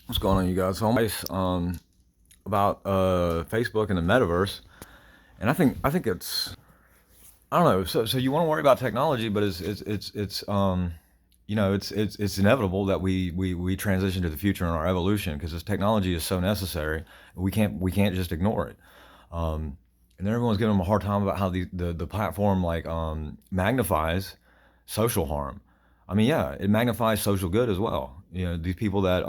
What's going on, you guys? So I'm about Facebook and the metaverse, and I think it's I don't know. So you want to worry about technology, but it's inevitable that we transition to the future in our evolution because this technology is so necessary. We can't just ignore it. And then everyone's giving them a hard time about how the platform magnifies social harm. I mean, yeah, it magnifies social good as well. These people that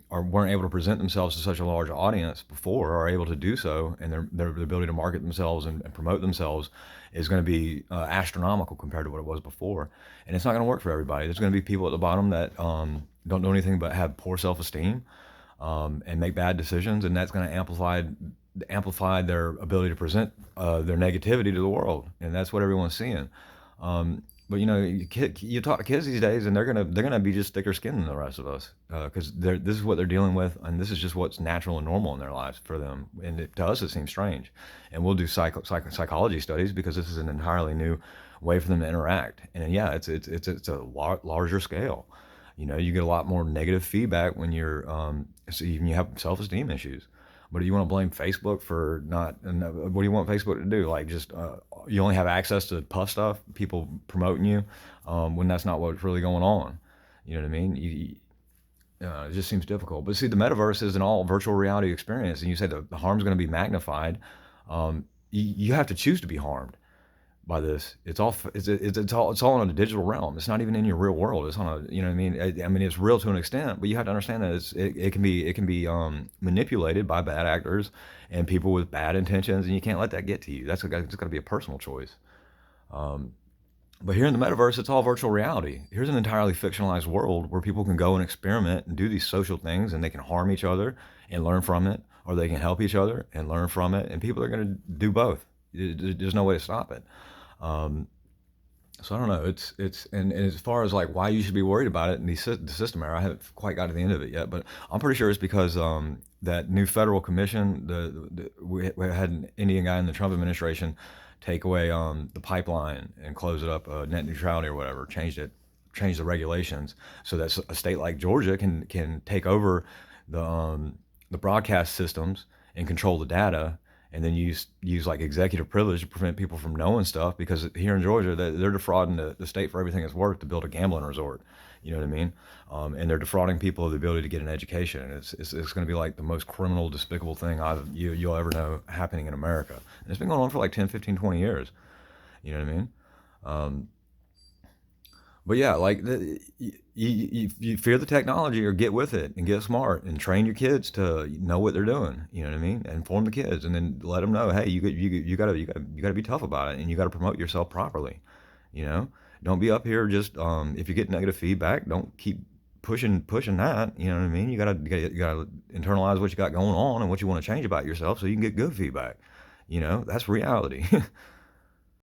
weren't able to present themselves to such a large audience before are able to do so, and their ability to market themselves and promote themselves is going to be astronomical compared to what it was before. And it's not going to work for everybody. There's going to be people at the bottom that don't do anything but have poor self-esteem and make bad decisions, and that's going to amplify their ability to present their negativity to the world, and that's what everyone's seeing. But you talk to kids these days, and they're gonna be just thicker skinned than the rest of us because this is what they're dealing with, and this is just what's natural and normal in their lives for them. And to us, it seems strange. And we'll do psychology studies because this is an entirely new way for them to interact. And yeah, it's a larger scale. You get a lot more negative feedback when so even you have self-esteem issues. But do you want to blame Facebook for not? What do you want Facebook to do? Like just you only have access to puff stuff, people promoting you, when that's not what's really going on. You know what I mean? It just seems difficult. But see, the metaverse is an all virtual reality experience, and you say the harm's going to be magnified. You have to choose to be harmed by this. It's all in a digital realm. It's not even in your real world. It's on a you know what I mean. I mean it's real to an extent, but you have to understand that it can be manipulated by bad actors and people with bad intentions, and you can't let that get to you. It's got to be a personal choice. But here in the metaverse, it's all virtual reality. Here's an entirely fictionalized world where people can go and experiment and do these social things, and they can harm each other and learn from it, or they can help each other and learn from it. And people are going to do both. There's no way to stop it. Um, so I don't know. And as far as like why you should be worried about it in the system era, I haven't quite got to the end of it yet, but I'm pretty sure it's because that new federal commission, we had an Indian guy in the Trump administration take away the pipeline and close it up, net neutrality or whatever, changed the regulations so that a state like Georgia can take over the broadcast systems and control the data, and then use like executive privilege to prevent people from knowing stuff because here in Georgia they're defrauding the state for everything it's worth to build a gambling resort. You know what I mean? And they're defrauding people of the ability to get an education. And it's going to be like the most criminal, despicable thing you'll ever know happening in America. And it's been going on for like 10, 15, 20 years. You know what I mean? Um, but yeah, like you fear the technology or get with it and get smart and train your kids to know what they're doing. You know what I mean? Inform the kids and then let them know, hey, you gotta be tough about it and you gotta promote yourself properly. You know, don't be up here just if you get negative feedback, don't keep pushing that. You know what I mean? You gotta internalize what you got going on and what you want to change about yourself so you can get good feedback. That's reality.